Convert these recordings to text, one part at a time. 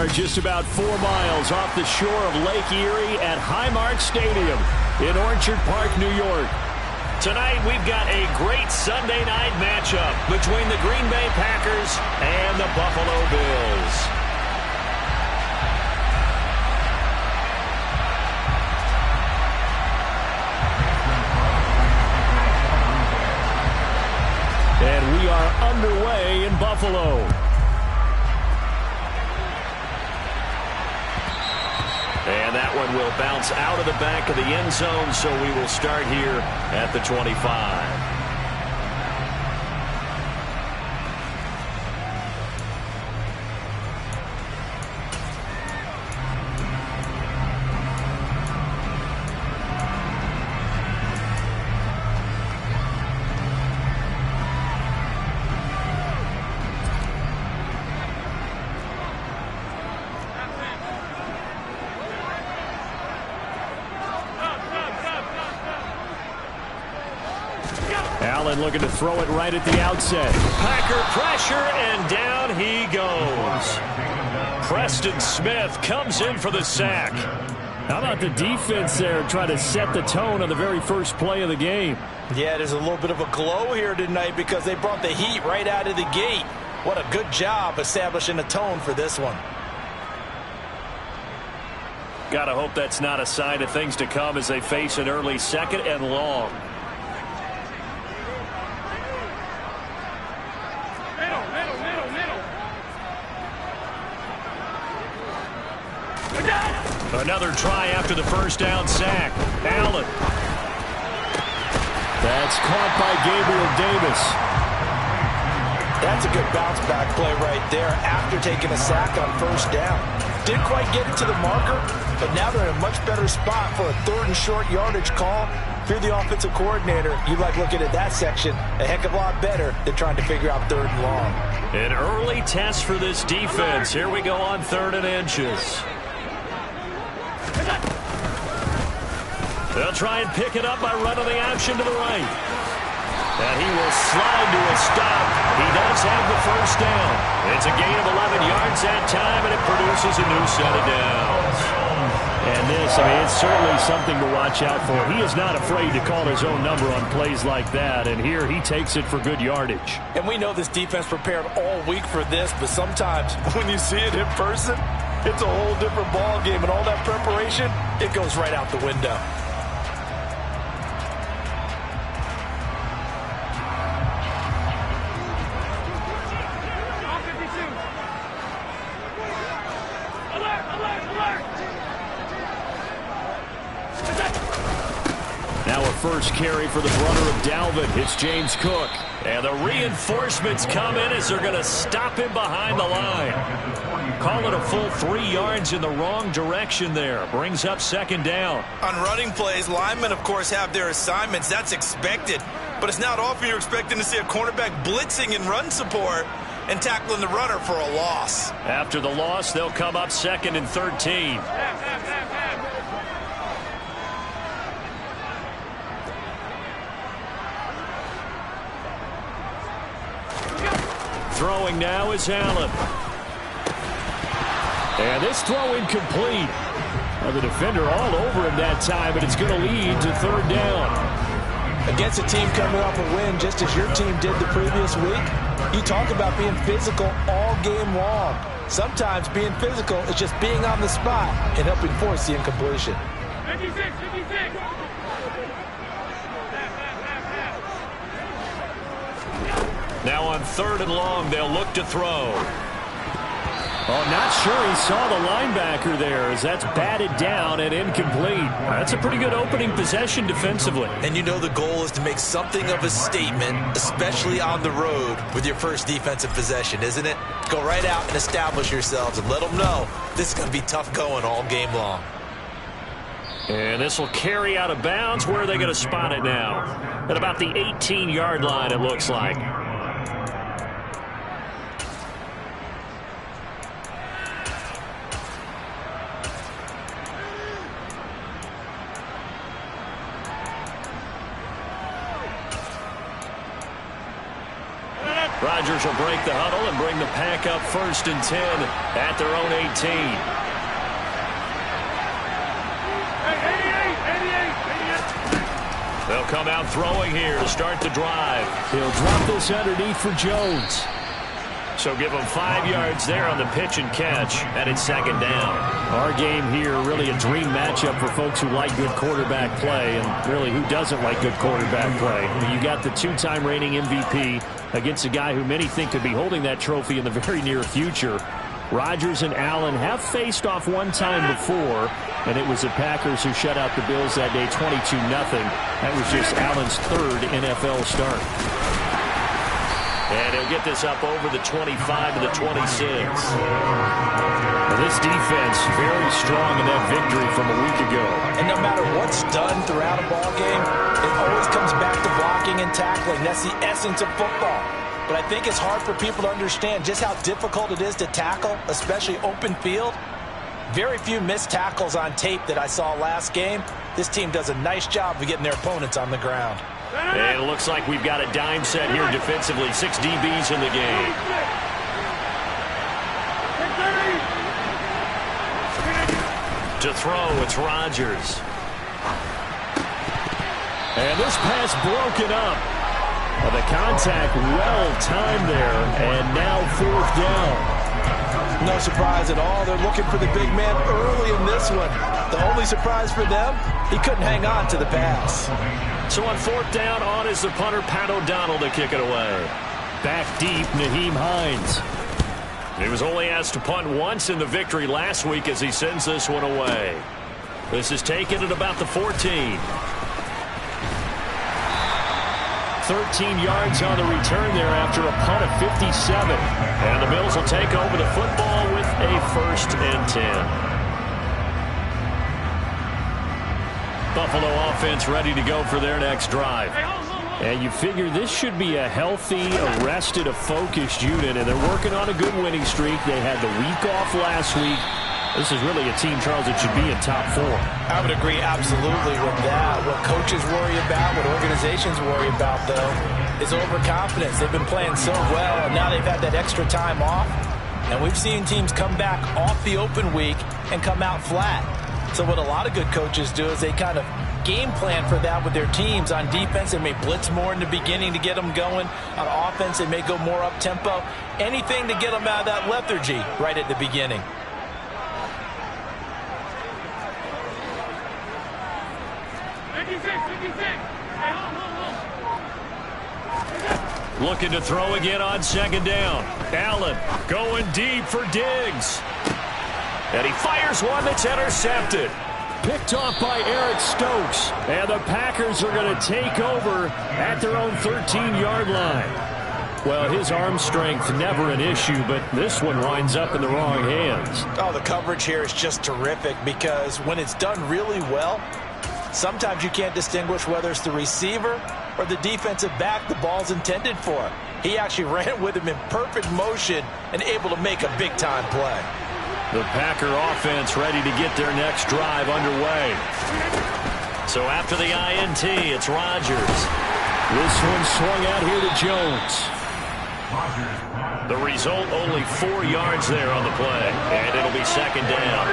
are just about 4 miles off the shore of Lake Erie at Highmark Stadium in Orchard Park, New York. Tonight, we've got a great Sunday night matchup between the Green Bay Packers and the Buffalo Bills. And we are underway in Buffalo. And that one will bounce out of the back of the end zone, so we will start here at the 25. Allen looking to throw it right at the outset. Packer pressure, and down he goes. Preston Smith comes in for the sack. How about the defense there trying to set the tone on the very first play of the game? Yeah, there's a little bit of a glow here tonight because they brought the heat right out of the gate. What a good job establishing a tone for this one. Gotta hope that's not a sign of things to come as they face an early second and long. Another try after the first down sack. Allen. That's caught by Gabriel Davis. That's a good bounce back play right there after taking a sack on first down. Didn't quite get it to the marker, but now they're in a much better spot for a 3rd and short yardage call. If you're the offensive coordinator, you like looking at that section a heck of a lot better than trying to figure out 3rd and long. An early test for this defense. Here we go on 3rd and inches. They'll try and pick it up by running the option to the right. And he will slide to a stop. He does have the first down. It's a gain of 11 yards that time, and it produces a new set of downs. And this, it's certainly something to watch out for. He is not afraid to call his own number on plays like that, and here he takes it for good yardage. And we know this defense prepared all week for this, but sometimes when you see it in person, it's a whole different ball game, and all that preparation, it goes right out the window. Now a first carry for the brother of Dalvin. It's James Cook. And the reinforcements come in as they're going to stop him behind the line. Call it a full 3 yards in the wrong direction there. Brings up 2nd down. On running plays, linemen, of course, have their assignments. That's expected. But it's not often you're expecting to see a cornerback blitzing in run support and tackling the runner for a loss. After the loss, they'll come up 2nd and 13. Throwing now is Allen. And this throw incomplete. Well, the defender all over him that time, but it's going to lead to 3rd down. Against a team coming off a win just as your team did the previous week, you talk about being physical all game long. Sometimes being physical is just being on the spot and helping force the incompletion. 56. Now on 3rd and long, they'll look to throw. Oh, not sure he saw the linebacker there as that's batted down and incomplete. That's a pretty good opening possession defensively. And you know the goal is to make something of a statement, especially on the road with your first defensive possession, isn't it? Go right out and establish yourselves and let them know this is going to be tough going all game long. And this will carry out of bounds. Where are they going to spot it now? At about the 18-yard line, it looks like. Rodgers will break the huddle and bring the pack up 1st and 10 at their own 18. They'll come out throwing here to start the drive. He'll drop this underneath for Jones. So give him 5 yards there on the pitch and catch, and it's 2nd down. Our game here, really a dream matchup for folks who like good quarterback play, and really who doesn't like good quarterback play. I mean, you got the 2-time reigning MVP against a guy who many think could be holding that trophy in the very near future. Rodgers and Allen have faced off one time before, and it was the Packers who shut out the Bills that day 22-0. That was just Allen's 3rd NFL start. And he'll get this up over the 25 to the 26. Now this defense very strong in that victory from a week ago. And no matter what's done throughout a ball game, it always comes back to blocking and tackling. That's the essence of football. But I think it's hard for people to understand just how difficult it is to tackle, especially open field. Very few missed tackles on tape that I saw last game. This team does a nice job of getting their opponents on the ground. And it looks like we've got a dime set here defensively. 6 DBs in the game. To throw, it's Rodgers. And this pass broken up. Well, the contact well-timed there, and now 4th down. No surprise at all. They're looking for the big man early in this one. The only surprise for them, he couldn't hang on to the pass. So on 4th down, on is the punter, Pat O'Donnell, to kick it away. Back deep, Nyheim Hines. He was only asked to punt once in the victory last week as he sends this one away. This is taken at about the 14. 13 yards on the return there after a punt of 57. And the Bills will take over the football with a 1st and 10. Buffalo offense ready to go for their next drive. And you figure this should be a healthy, arrested, a focused unit, and they're working on a good winning streak. They had the week off last week. This is really a team, Charles, that should be in top 4. I would agree absolutely with that. What coaches worry about, what organizations worry about, though, is overconfidence. They've been playing so well, and now they've had that extra time off. And we've seen teams come back off the open week and come out flat. So what a lot of good coaches do is they kind of game plan for that with their teams. On defense, they may blitz more in the beginning to get them going. On offense, they may go more up-tempo. Anything to get them out of that lethargy right at the beginning. Looking to throw again on 2nd down. Allen going deep for Diggs. And he fires one that's intercepted. Picked off by Eric Stokes. And the Packers are going to take over at their own 13-yard line. Well, his arm strength never an issue, but this one winds up in the wrong hands. Oh, the coverage here is just terrific because when it's done really well, sometimes you can't distinguish whether it's the receiver or the defensive back the ball's intended for. He actually ran with him in perfect motion and able to make a big-time play. The Packer offense ready to get their next drive underway. So after the INT, it's Rodgers. This one swung out here to Jones. The result, only 4 yards there on the play, and it'll be 2nd down.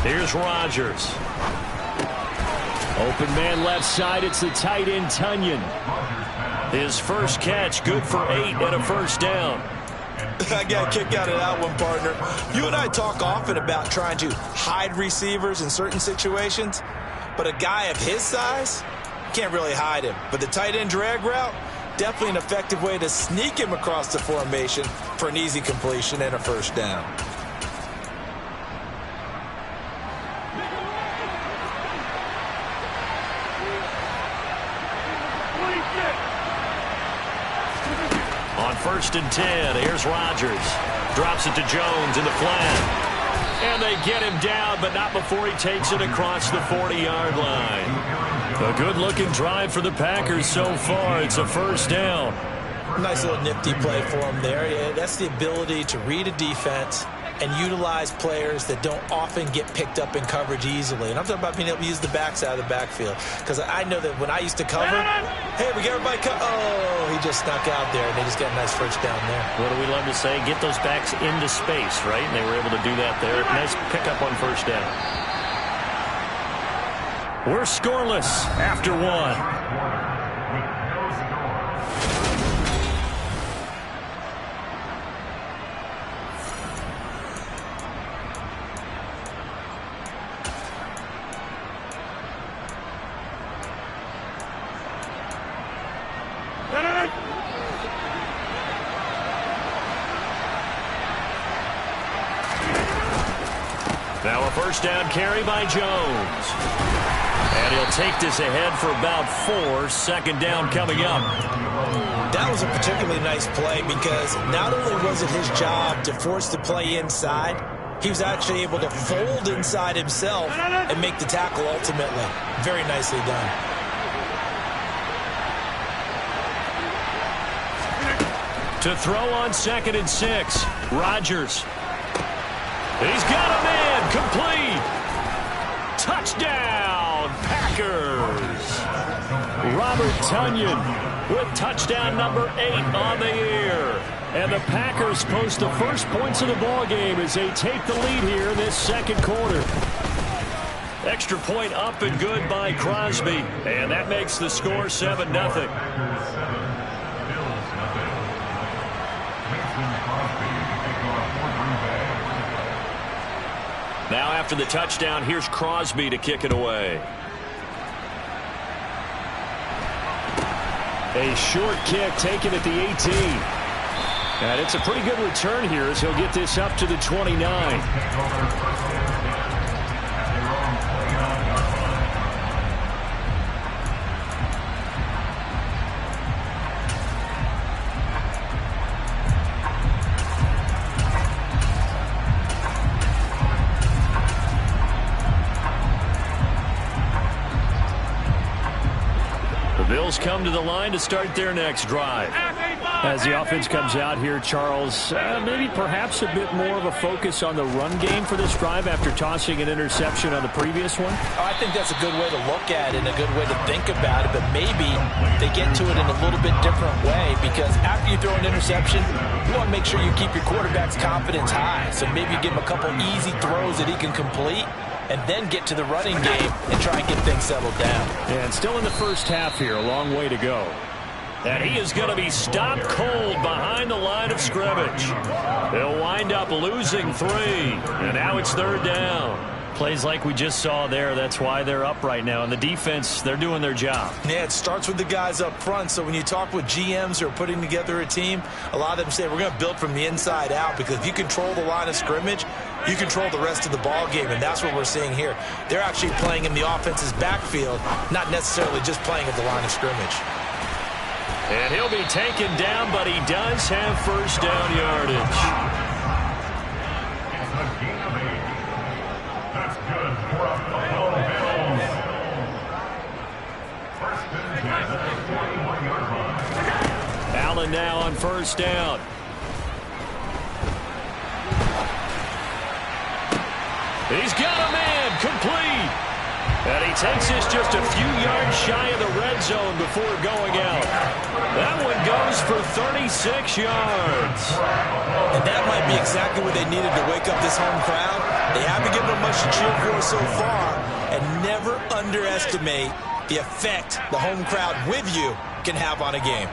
Here's Rodgers. Open man left side. It's the tight end, Tonyan. His first catch, good for 8 and a 1st down. I got a kick out of that one, partner. You and I talk often about trying to hide receivers in certain situations, but a guy of his size can't really hide him. But the tight end drag route, definitely an effective way to sneak him across the formation for an easy completion and a 1st down. On 1st and 10, here's Rodgers. Drops it to Jones in the flat. And they get him down, but not before he takes it across the 40-yard line. A good-looking drive for the Packers so far. It's a 1st down. Nice little nifty play for him there. Yeah, that's the ability to read a defense and utilize players that don't often get picked up in coverage easily. And I'm talking about being able to use the backside of the backfield. Because I know that when I used to cover, hey, we got everybody oh, he just snuck out there, and they just got a nice first down there. What do we love to say? Get those backs into space, right? And they were able to do that there. Nice pickup on first down. We're scoreless after one. Now a first down carry by Jones. And he'll take this ahead for about 4. Second down coming up. That was a particularly nice play because not only was it his job to force the play inside, he was actually able to fold inside himself and make the tackle ultimately. Very nicely done. To throw on 2nd and 6. Rodgers. He's got a man. Complete. Touchdown, Packers. Robert Tonyan with touchdown number 8 on the year. And the Packers post the first points of the ball game as they take the lead here in this second quarter. Extra point up and good by Crosby. And that makes the score 7-0. Now after the touchdown, here's Crosby to kick it away. A short kick taken at the 18. And it's a pretty good return here as he'll get this up to the 29. Bills come to the line to start their next drive. As the offense comes out here, Charles, maybe perhaps a bit more of a focus on the run game for this drive after tossing an interception on the previous one? I think that's a good way to look at it and a good way to think about it, but maybe they get to it in a little bit different way because after you throw an interception, you want to make sure you keep your quarterback's confidence high. So maybe you give him a couple easy throws that he can complete and then get to the running game and try and get things settled down. And still in the first half here, a long way to go. And he is going to be stopped cold behind the line of scrimmage. They'll wind up losing 3, and now it's 3rd down. Plays like we just saw there, that's why they're up right now. And the defense, they're doing their job. Yeah, it starts with the guys up front. So when you talk with GMs who are putting together a team, a lot of them say we're going to build from the inside out because if you control the line of scrimmage, you control the rest of the ball game, and that's what we're seeing here. They're actually playing in the offense's backfield, not necessarily just playing at the line of scrimmage. And he'll be taken down, but he does have first down yardage. Allen now on first down. He's got a man, complete. And he takes this just a few yards shy of the red zone before going out. That one goes for 36 yards. And that might be exactly what they needed to wake up this home crowd. They haven't given them much to cheer for so far. And never underestimate the effect the home crowd with you can have on a game.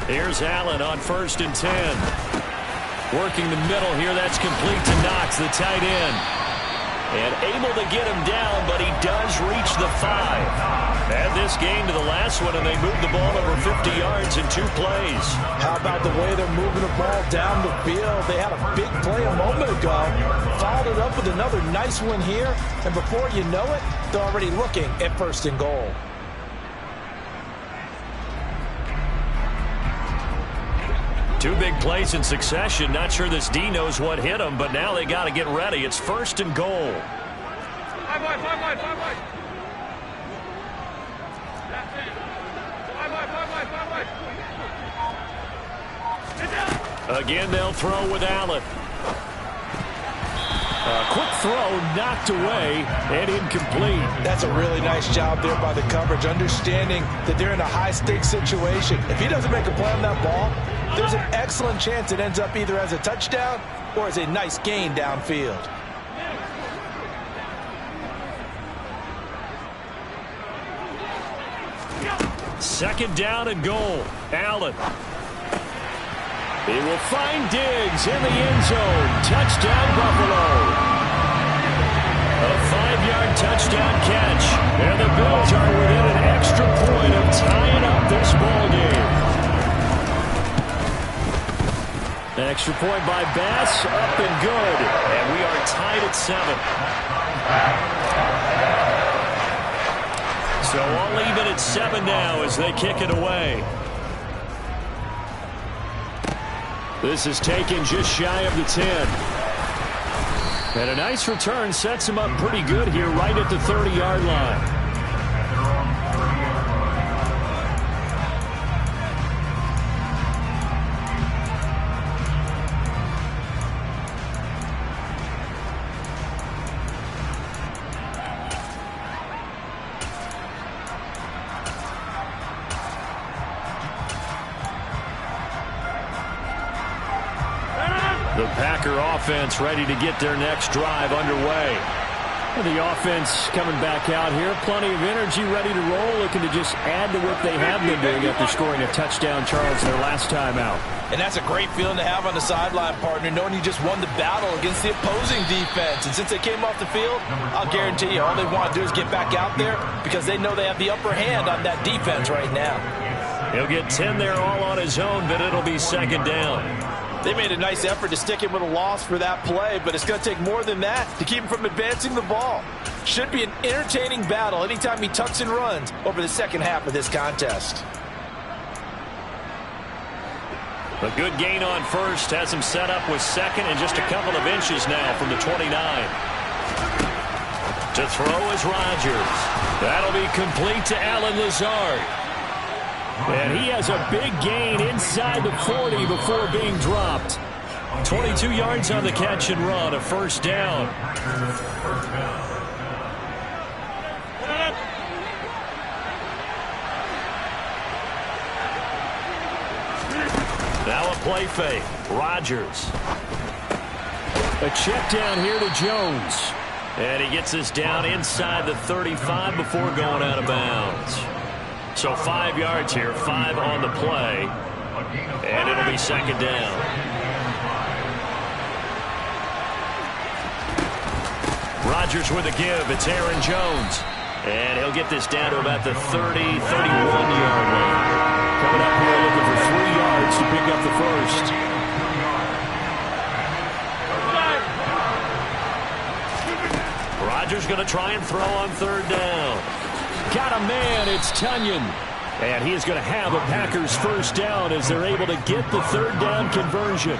Here's Allen on 1st and 10. Working the middle here, that's complete to Knox, the tight end. And able to get him down, but he does reach the 5. Add this game to the last one, and they moved the ball over 50 yards in 2 plays. How about the way they're moving the ball down the field? They had a big play a moment ago, followed it up with another nice one here, and before you know it, they're already looking at 1st and goal. Two big plays in succession. Not sure this D knows what hit him, but now they got to get ready. It's 1st and goal. Five wide. Again, they'll throw with Allen. A quick throw knocked away and incomplete. That's a really nice job there by the coverage, understanding that they're in a high-stakes situation. If he doesn't make a play on that ball, there's an excellent chance it ends up either as a touchdown or as a nice gain downfield. Second down and goal. Allen. He will find Diggs in the end zone. Touchdown, Buffalo. A 5-yard touchdown catch. And the Bills are within an extra point of tying up this ball game. An extra point by Bass. Up and good. And we are tied at 7. So all even at 7 now as they kick it away. This is taken just shy of the 10. And a nice return sets him up pretty good here right at the 30-yard line. The Packer offense ready to get their next drive underway. The offense coming back out here. Plenty of energy, ready to roll, looking to just add to what they have been doing after scoring a touchdown, Charles, their last time out. And that's a great feeling to have on the sideline, partner, knowing you just won the battle against the opposing defense. And since they came off the field, I'll guarantee you all they want to do is get back out there because they know they have the upper hand on that defense right now. He'll get 10 there all on his own, but it'll be second down. They made a nice effort to stick him with a loss for that play, but it's going to take more than that to keep him from advancing the ball. Should be an entertaining battle anytime he tucks and runs over the second half of this contest. A good gain on first has him set up with second and just a couple of inches now from the 29. To throw is Rodgers. That'll be complete to Allen Lazard. And he has a big gain inside the 40 before being dropped. 22 yards on the catch and run, a first down. Now a play fake. Rodgers. A check down here to Jones. And he gets us down inside the 35 before going out of bounds. So 5 yards here, 5 on the play, and it'll be second down. Rodgers with a give. It's Aaron Jones. And he'll get this down to about the 30, 31-yard line. Coming up here looking for 3 yards to pick up the first. Rodgers going to try and throw on third down. Got a man, it's Tunyon. And he is going to have a Packers first down as they're able to get the third down conversion.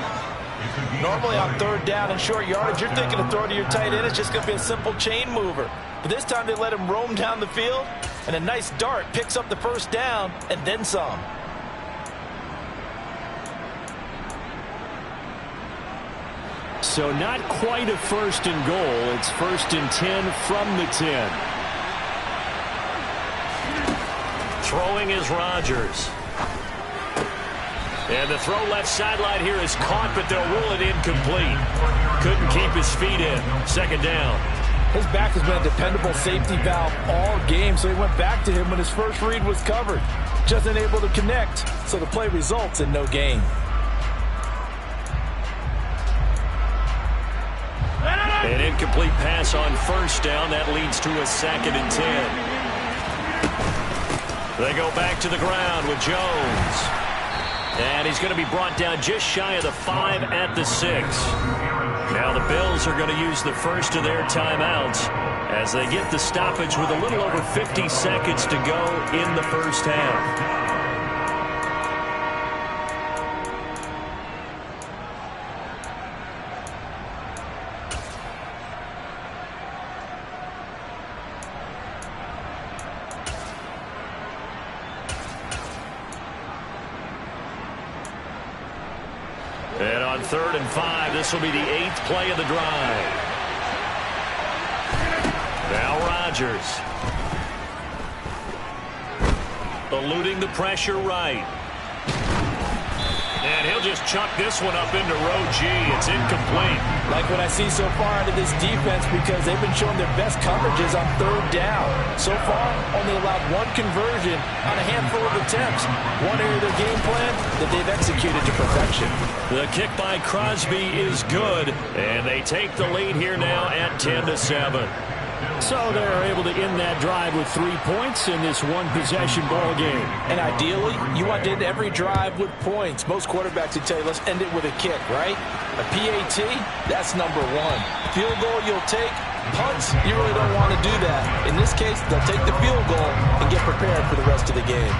Normally on third down and short yardage, you're thinking of throwing to your tight end. It's just going to be a simple chain mover. But this time they let him roam down the field, and a nice dart picks up the first down and then some. So not quite a first and goal. It's first and 10 from the 10. Throwing is Rodgers. And the throw left sideline here is caught, but they'll rule it incomplete. Couldn't keep his feet in. Second down. His back has been a dependable safety valve all game, so he went back to him when his first read was covered. Just unable to connect, so the play results in no gain. An incomplete pass on first down. That leads to a second and 10. They go back to the ground with Jones. And he's going to be brought down just shy of the 5 at the 6. Now the Bills are going to use the first of their timeouts as they get the stoppage with a little over 50 seconds to go in the first half. On 3rd and 5, this will be the 8th play of the drive. Now Rodgers. Eluding the pressure right. And he'll just chuck this one up into row G. It's incomplete. Like what I see so far out of this defense, because they've been showing their best coverages on 3rd down. So far, only allowed 1 conversion on a handful of attempts. One area of their game plan that they've executed to perfection. The kick by Crosby is good, and they take the lead here now at 10-7. So they're able to end that drive with 3 points in this one-possession ball game. And ideally, you want to end every drive with points. Most quarterbacks would tell you, let's end it with a kick, right? A PAT, that's number 1. Field goal you'll take. Punts, you really don't want to do that. In this case, they'll take the field goal and get prepared for the rest of the game.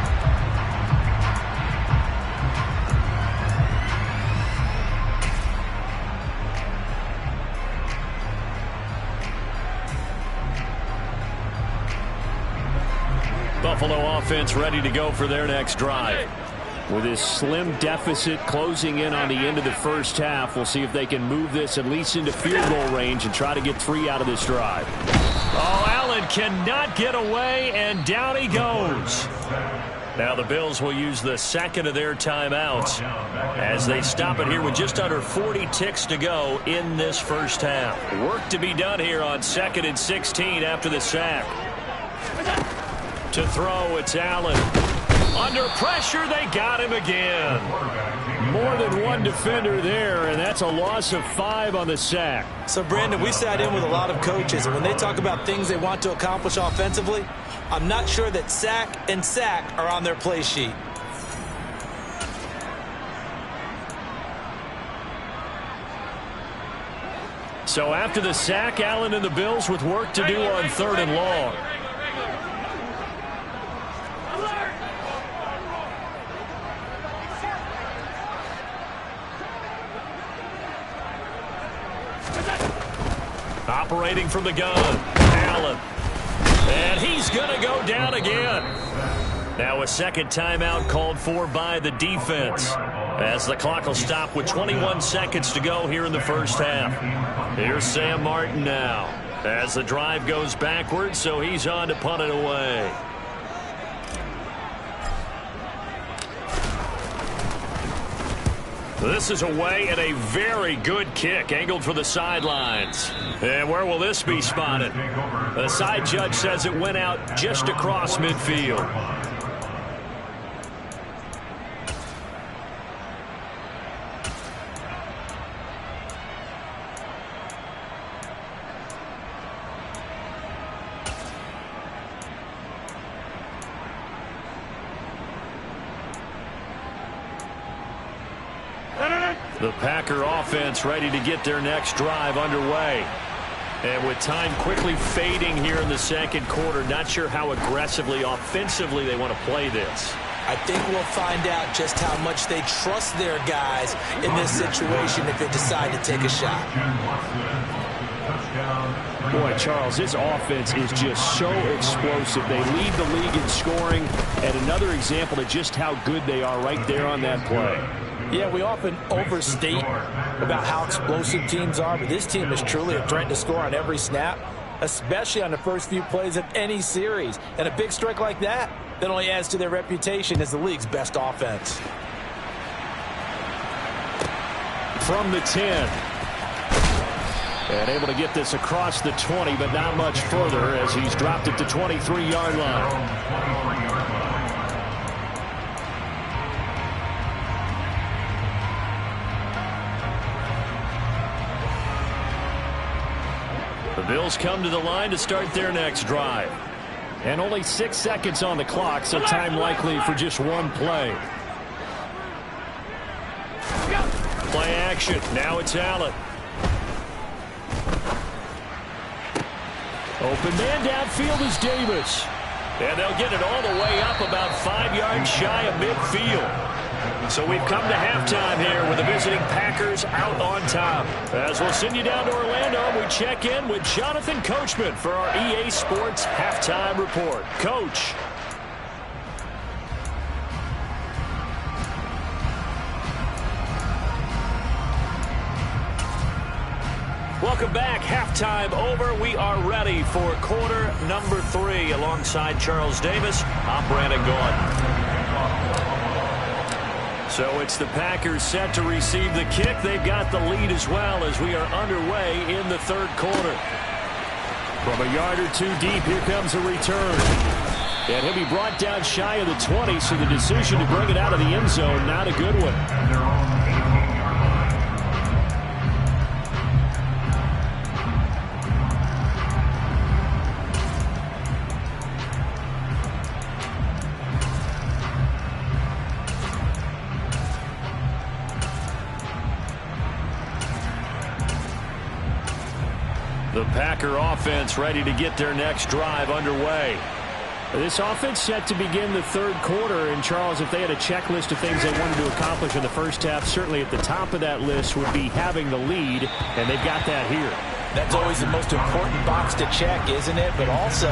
Buffalo offense ready to go for their next drive. With this slim deficit closing in on the end of the first half, we'll see if they can move this at least into field goal range and try to get 3 out of this drive. Oh, Allen cannot get away, and down he goes. Now the Bills will use the second of their timeouts as they stop it here with just under 40 ticks to go in this first half. Work to be done here on 2nd and 16 after the sack. To throw, it's Allen. Under pressure, they got him again. More than one defender there, and that's a loss of 5 on the sack. So, Brandon, we've sat in with a lot of coaches, and when they talk about things they want to accomplish offensively, I'm not sure that sack and sack are on their play sheet. So after the sack, Allen and the Bills with work to do on 3rd and long. Operating from the gun, Allen. And he's going to go down again. Now a second timeout called for by the defense, as the clock will stop with 21 seconds to go here in the first half. Here's Sam Martin now, as the drive goes backwards, so he's on to punt it away. This is away, and a very good kick angled for the sidelines. And where will this be spotted? The side judge says it went out just across midfield. The Packer offense ready to get their next drive underway. And with time quickly fading here in the second quarter, not sure how aggressively, offensively they want to play this. I think we'll find out just how much they trust their guys in this situation if they decide to take a shot. Boy, Charles, this offense is just so explosive. They lead the league in scoring, and another example of just how good they are right there on that play. Yeah, we often overstate about how explosive teams are, but this team is truly a threat to score on every snap, especially on the first few plays of any series. And a big strike like that only adds to their reputation as the league's best offense. From the 10. And able to get this across the 20, but not much further as he's dropped it to 23-yard line. The Bills come to the line to start their next drive. And only 6 seconds on the clock, so time likely for just one play. Play action. Now it's Allen. Open man downfield is Davis. And they'll get it all the way up about 5 yards shy of midfield. So we've come to halftime here with the visiting Packers out on top. As we'll send you down to Orlando, we check in with Jonathan Coachman for our EA Sports Halftime Report. Coach. Welcome back. Halftime over. We are ready for quarter number 3. Alongside Charles Davis, I'm Brandon Gaudin. So it's the Packers set to receive the kick. They've got the lead as well as we are underway in the third quarter. From a yard or two deep, here comes a return. And he'll be brought down shy of the 20, so the decision to bring it out of the end zone, not a good one. The Packer offense ready to get their next drive underway. This offense set to begin the third quarter. And, Charles, if they had a checklist of things they wanted to accomplish in the first half, certainly at the top of that list would be having the lead, and they've got that here. That's always the most important box to check, isn't it? But also,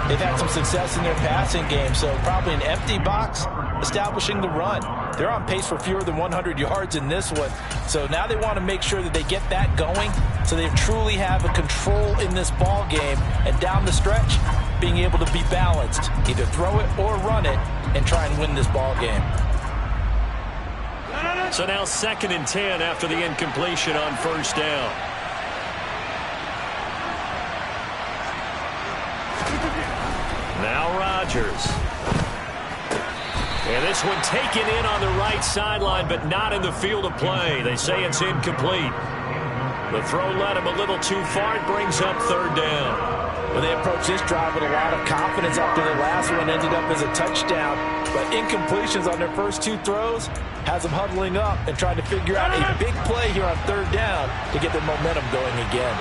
they've had some success in their passing game, so probably an empty box establishing the run. They're on pace for fewer than 100 yards in this one. So now they want to make sure that they get that going so they truly have a control in this ball game. And down the stretch, being able to be balanced. Either throw it or run it and try and win this ball game. So now 2nd and 10 after the incompletion on first down. Now Rodgers. And this one taken in on the right sideline, but not in the field of play. They say it's incomplete. The throw led him a little too far. It brings up third down. Well, they approached this drive with a lot of confidence after the last one ended up as a touchdown. But incompletions on their first 2 throws has them huddling up and trying to figure out a big play here on third down to get their momentum going again.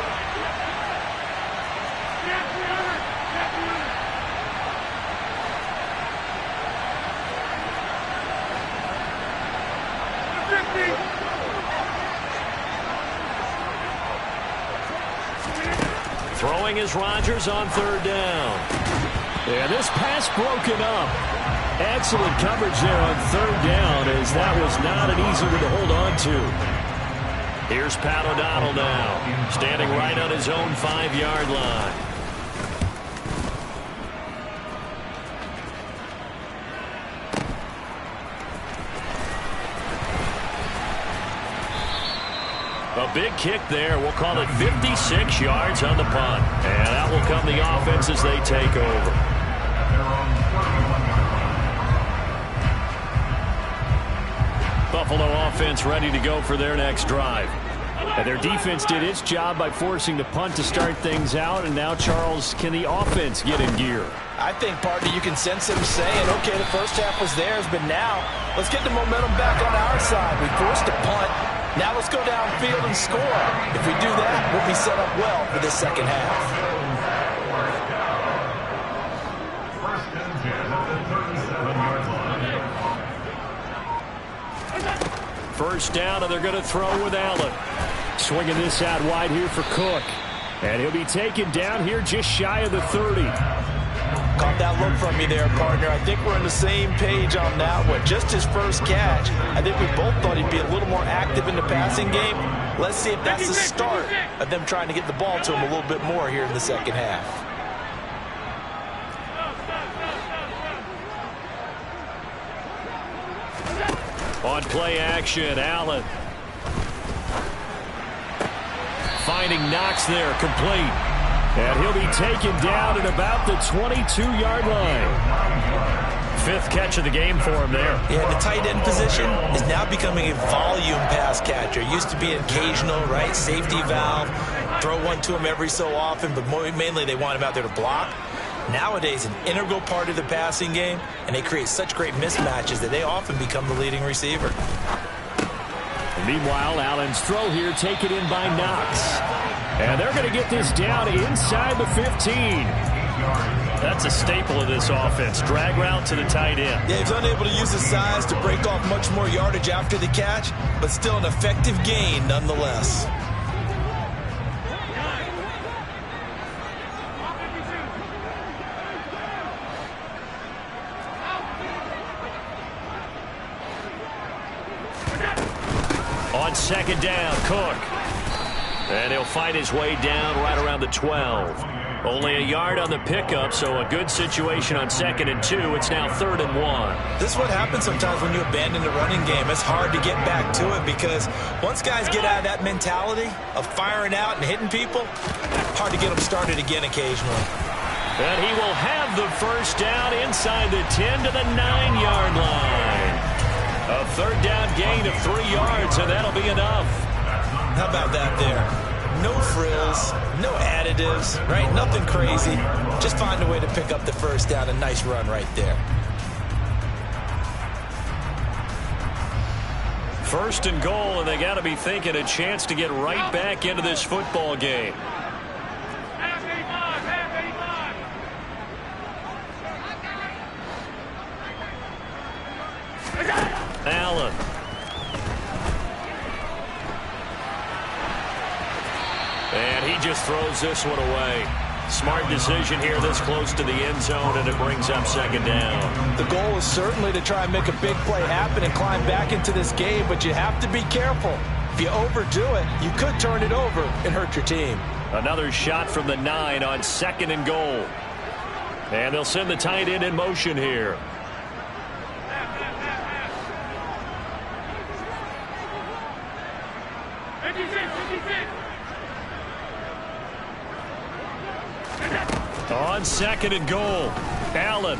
Throwing is Rodgers on third down. And this pass broken up. Excellent coverage there on third down, as that was not an easy one to hold on to. Here's Pat O'Donnell now, standing right on his own 5-yard line. A big kick there. We'll call it 56 yards on the punt. And that will come the offense as they take over. Buffalo offense ready to go for their next drive. And their defense did its job by forcing the punt to start things out. And now, Charles, can the offense get in gear? I think, partner, you can sense them saying, okay, the first half was theirs, but now let's get the momentum back on our side. We forced a punt. Now let's go downfield and score. If we do that, we'll be set up well for this second half. First down, and they're going to throw with Allen. Swinging this out wide here for Cook. And he'll be taken down here just shy of the 30. Caught that look from me there, partner. I think we're on the same page on that one. Just his first catch. I think we both thought he'd be a little more active in the passing game. Let's see if that's the start of them trying to get the ball to him a little bit more here in the second half. On play action, Allen. Finding Knox there, complete. And he'll be taken down at about the 22-yard line. 5th catch of the game for him there. Yeah, the tight end position is now becoming a volume pass catcher. Used to be an occasional, right, safety valve. Throw one to him every so often, but mainly they want him out there to block. Nowadays, an integral part of the passing game, and they create such great mismatches that they often become the leading receiver. Meanwhile, Allen's throw here taken in by Knox. And they're going to get this down inside the 15. That's a staple of this offense. Drag route to the tight end. Yeah, he's unable to use his size to break off much more yardage after the catch, but still an effective gain nonetheless. On second down, Cook. And he'll fight his way down right around the 12. Only a yard on the pickup, so a good situation on 2nd and 2. It's now 3rd and 1. This is what happens sometimes when you abandon the running game. It's hard to get back to it because once guys get out of that mentality of firing out and hitting people, hard to get them started again occasionally. And he will have the first down inside the 10 to the 9-yard line. A 3rd down gain of 3 yards, and that'll be enough. How about that there? No frills, no additives, right? Nothing crazy. Just find a way to pick up the first down. A nice run right there. 1st and goal, and they got to be thinking a chance to get right back into this football game. Allen. And he just throws this one away. Smart decision here this close to the end zone, and it brings up 2nd down. The goal is certainly to try and make a big play happen and climb back into this game, but you have to be careful. If you overdo it, you could turn it over and hurt your team. Another shot from the 9 on 2nd and goal. And they'll send the tight end in motion here. On 2nd and goal, Allen.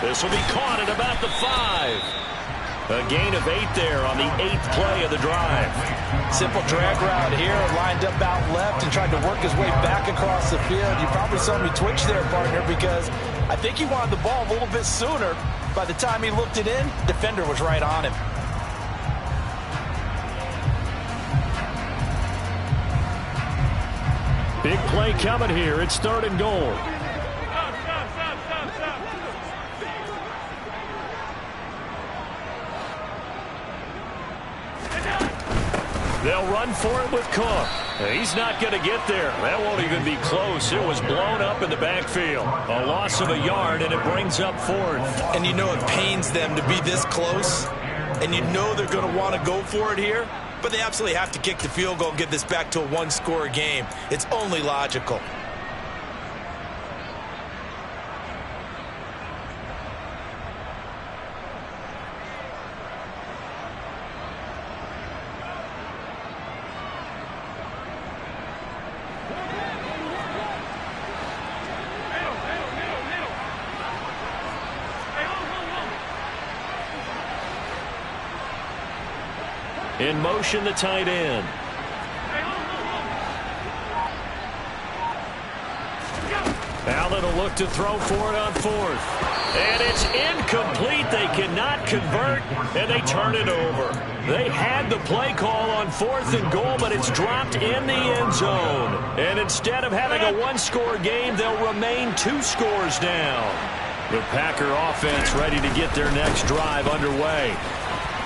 This will be caught at about the 5. A gain of 8 there on the 8th play of the drive. Simple drag route here, lined up out left and tried to work his way back across the field. You probably saw me twitch there, partner, because I think he wanted the ball a little bit sooner. By the time he looked it in, defender was right on him. Big play coming here. It's 3rd and goal. They'll run for it with Cook. He's not going to get there. That won't even be close. It was blown up in the backfield. A loss of a yard, and it brings up 4th. And you know it pains them to be this close, and you know they're going to want to go for it here. But they absolutely have to kick the field goal and get this back to a 1-score game. It's only logical. In motion, the tight end. Allen will look to throw for it on 4th. And it's incomplete. They cannot convert, and they turn it over. They had the play call on 4th and goal, but it's dropped in the end zone. And instead of having a 1-score game, they'll remain 2 scores down. The Packer offense ready to get their next drive underway.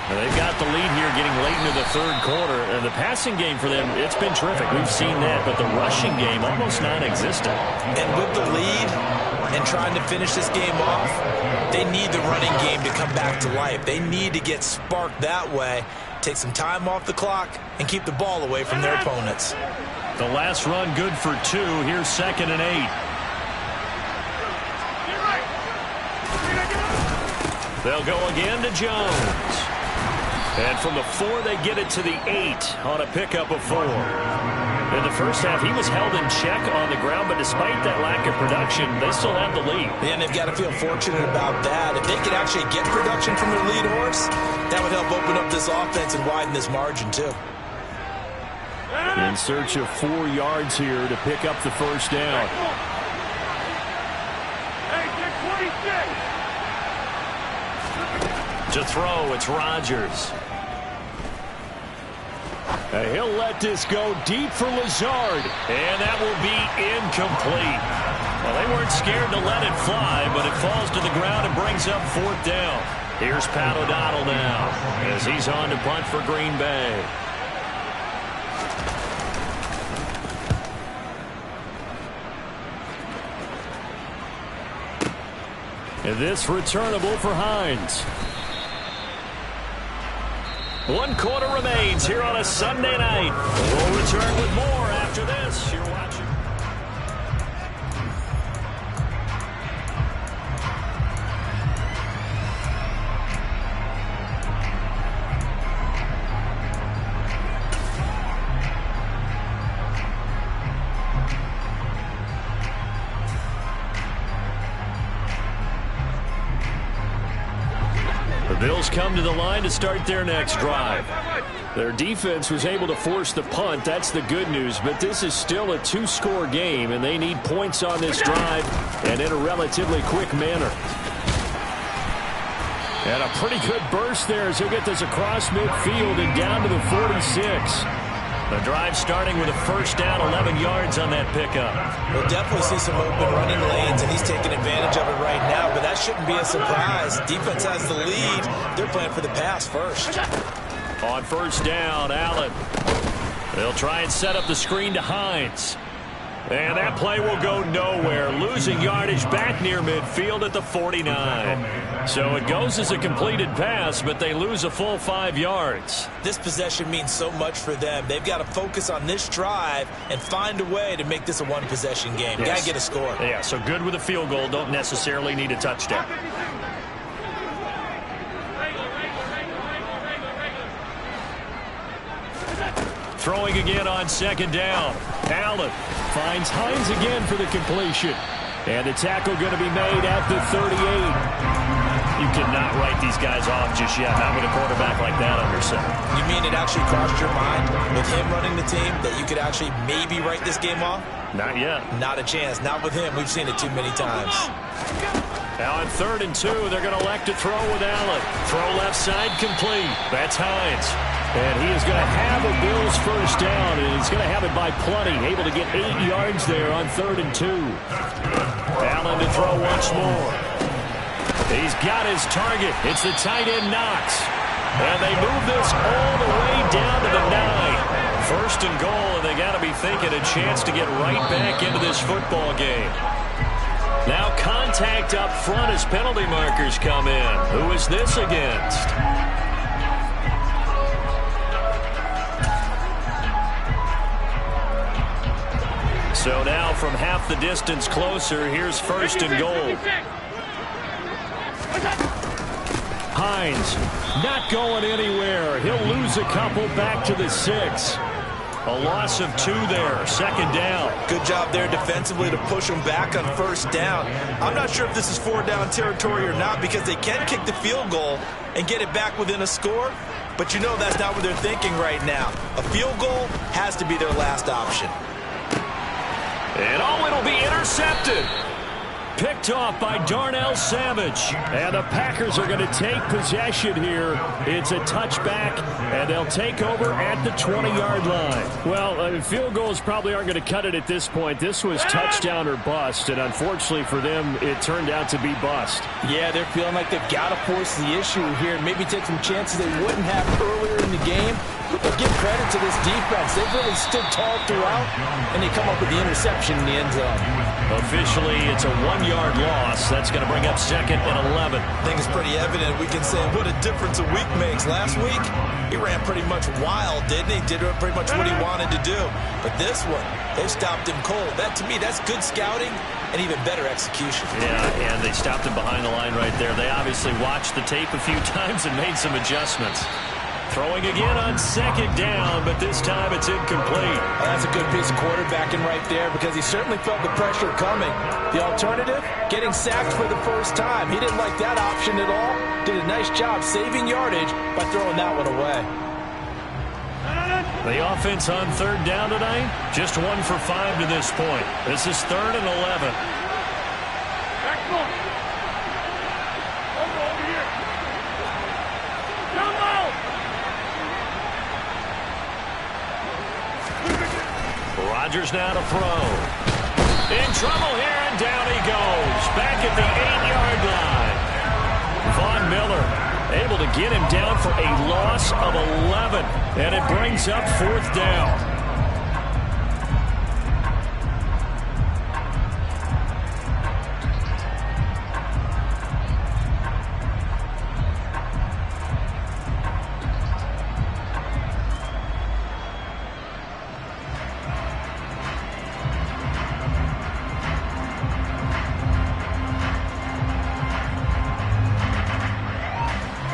They've got the lead here getting late into the 3rd quarter. And the passing game for them, it's been terrific. We've seen that. But the rushing game, almost non-existent. And with the lead and trying to finish this game off, they need the running game to come back to life. They need to get sparked that way, take some time off the clock, and keep the ball away from their opponents. The last run good for 2. Here's 2nd and 8. They'll go again to Jones. And from the 4, they get it to the 8 on a pickup of 4. In the first half, he was held in check on the ground, but despite that lack of production, they still have the lead. And they've got to feel fortunate about that. If they could actually get production from their lead horse, that would help open up this offense and widen this margin, too. In search of 4 yards here to pick up the first down. To throw, it's Rodgers. He'll let this go deep for Lazard, and that will be incomplete. Well, they weren't scared to let it fly, but it falls to the ground and brings up 4th down. Here's Pat O'Donnell now as he's on to punt for Green Bay. And this returnable for Hines. One quarter remains here on a Sunday night. We'll return with more after this. You're watching. The Bills come to the line to start their next drive. Their defense was able to force the punt. That's the good news. But this is still a two-score game, and they need points on this drive and in a relatively quick manner. And a pretty good burst there as he'll get this across midfield and down to the 46. The drive starting with a first down, 11 yards on that pickup. We'll definitely see some open running lanes, and he's taking advantage of it right now, but that shouldn't be a surprise. Defense has the lead. They're playing for the pass first. On first down, Allen. They'll try and set up the screen to Hines. And that play will go nowhere, losing yardage back near midfield at the 49. So it goes as a completed pass, but they lose a full 5 yards. This possession means so much for them. They've got to focus on this drive and find a way to make this a one-possession game. Yes. Got to get a score. Yeah, so good with a field goal. Don't necessarily need a touchdown. Throwing again on second down. Allen finds Hines again for the completion. And the tackle going to be made at the 38. You cannot write these guys off just yet, not with a quarterback like that under center. You mean it actually crossed your mind with him running the team that you could actually maybe write this game off? Not yet. Not a chance. Not with him. We've seen it too many times. Now on 3rd and 2, they're going to elect to throw with Allen. Throw left side complete. That's Hines. And he is going to have a Bills first down, and he's going to have it by plenty. Able to get 8 yards there on 3rd and 2. Allen to throw once more. He's got his target. It's the tight end Knox. And they move this all the way down to the 9. First and goal, and they got to be thinking a chance to get right back into this football game. Now contact up front as penalty markers come in. Who is this against? So now from half the distance closer, here's first and goal. Hines not going anywhere. He'll lose a couple back to the 6. A loss of 2 there. Second down. Good job there defensively to push them back on first down. I'm not sure if this is 4-down territory or not because they can kick the field goal and get it back within a score. But you know that's not what they're thinking right now. A field goal has to be their last option. And it'll be intercepted. Picked off by Darnell Savage. And the Packers are going to take possession here. It's a touchback, and they'll take over at the 20-yard line. Well, field goals probably aren't going to cut it at this point. This was touchdown or bust, and unfortunately for them, it turned out to be bust. Yeah, they're feeling like they've got to force the issue here and maybe take some chances they wouldn't have earlier in the game. But give credit to this defense. They've really stood tall throughout, and they come up with the interception in the end zone. Officially, it's a 1-yard loss. That's going to bring up 2nd and 11. I think it's pretty evident. We can say what a difference a week makes. Last week, he ran pretty much wild, didn't he? Did pretty much what he wanted to do. But this one, they stopped him cold. That, to me, that's good scouting and even better execution. Yeah, and they stopped him behind the line right there. They obviously watched the tape a few times and made some adjustments. Throwing again on second down, but this time it's incomplete. Well, that's a good piece of quarterbacking right there because he certainly felt the pressure coming. The alternative, getting sacked for the first time. He didn't like that option at all. Did a nice job saving yardage by throwing that one away. The offense on 3rd down tonight, just 1 for 5 to this point. This is 3rd and 11. Rodgers now to throw. In trouble here, and down he goes. Back at the 8-yard line. Von Miller able to get him down for a loss of 11. And it brings up 4th down.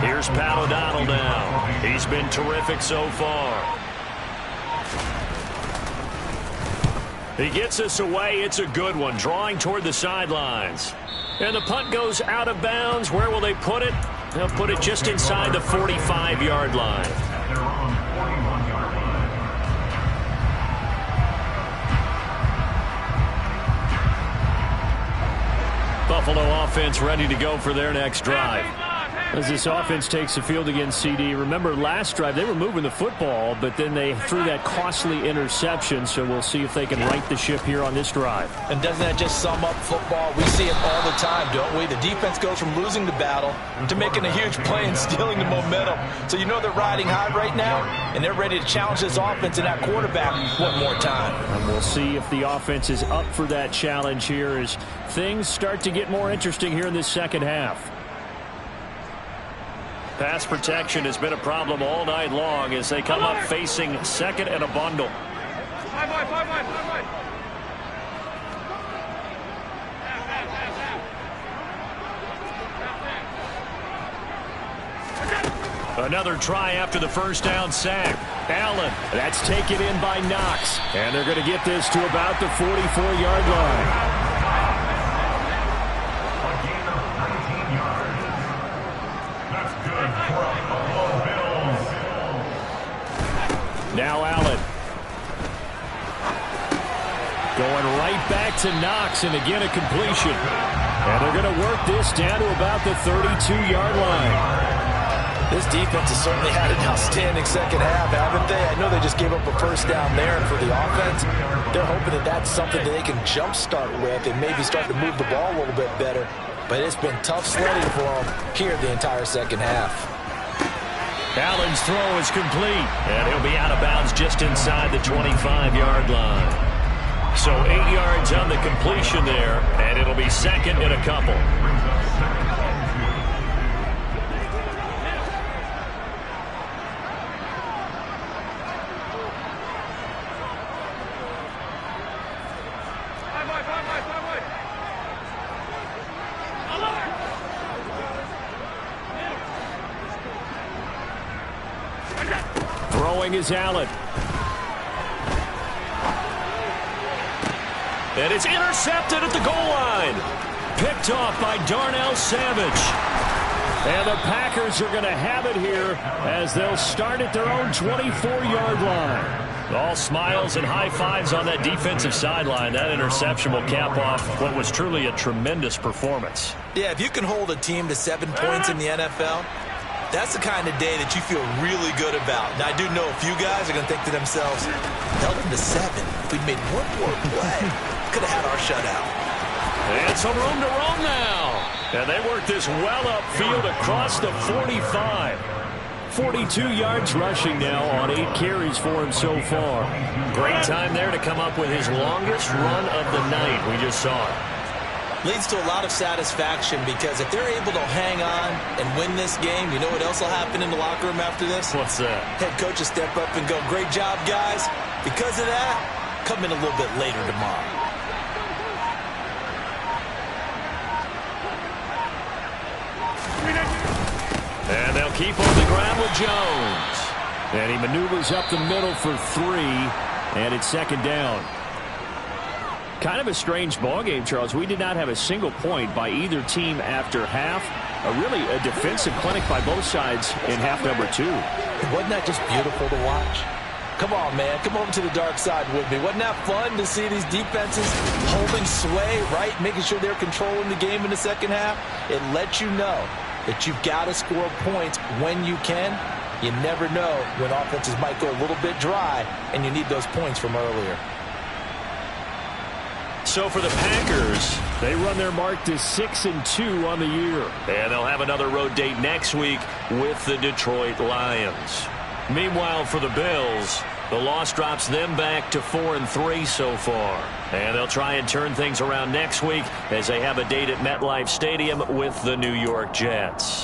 Here's Pat O'Donnell now. He's been terrific so far. He gets us away. It's a good one, drawing toward the sidelines. And the punt goes out of bounds. Where will they put it? They'll put it just inside the 45-yard line. Buffalo offense ready to go for their next drive. As this offense takes the field against CD, remember last drive they were moving the football, but then they threw that costly interception, so we'll see if they can right the ship here on this drive. And doesn't that just sum up football? We see it all the time, don't we? The defense goes from losing the battle to making a huge play and stealing the momentum. So you know they're riding high right now, and they're ready to challenge this offense and that quarterback one more time. And we'll see if the offense is up for that challenge here as things start to get more interesting here in this second half. Pass protection has been a problem all night long as they come up facing second and a bundle. Another try after the first down sack. Allen, that's taken in by Knox. And they're going to get this to about the 44-yard line. Now Allen. Going right back to Knox, and again a completion. And they're going to work this down to about the 32-yard line. This defense has certainly had an outstanding second half, haven't they? I know they just gave up a first down there, and for the offense, they're hoping that that's something that they can jumpstart with and maybe start to move the ball a little bit better. But it's been tough sledding for them here the entire second half. Allen's throw is complete, and he'll be out of bounds just inside the 25-yard line. So 8 yards on the completion there, and it'll be second and a couple. Throwing is Allen. And it's intercepted at the goal line. Picked off by Darnell Savage. And the Packers are going to have it here as they'll start at their own 24-yard line. All smiles and high fives on that defensive sideline. That interception will cap off what was truly a tremendous performance. Yeah, if you can hold a team to 7 points in the NFL, that's the kind of day that you feel really good about. Now, I do know a few guys are going to think to themselves, held them to 7. If we'd made one more play, could have had our shutout. And some room to roam now. And they work this well upfield across the 45. 42 yards rushing now on 8 carries for him so far. Great time there to come up with his longest run of the night. We just saw it. Leads to a lot of satisfaction because if they're able to hang on and win this game, you know what else will happen in the locker room after this? What's that? Head coach will step up and go, great job, guys. Because of that, come in a little bit later tomorrow. And they'll keep on the ground with Jones. And he maneuvers up the middle for 3, and it's second down. Kind of a strange ballgame, Charles. We did not have a single point by either team after half. Really a defensive clinic by both sides in half number 2. Wasn't that just beautiful to watch? Come on, man. Come over to the dark side with me. Wasn't that fun to see these defenses holding sway, right? Making sure they're controlling the game in the second half. It lets you know that you've got to score points when you can. You never know when offenses might go a little bit dry, and you need those points from earlier. So for the Packers, they run their mark to 6-2 on the year. And they'll have another road date next week with the Detroit Lions. Meanwhile, for the Bills, the loss drops them back to 4-3 so far. And they'll try and turn things around next week as they have a date at MetLife Stadium with the New York Jets.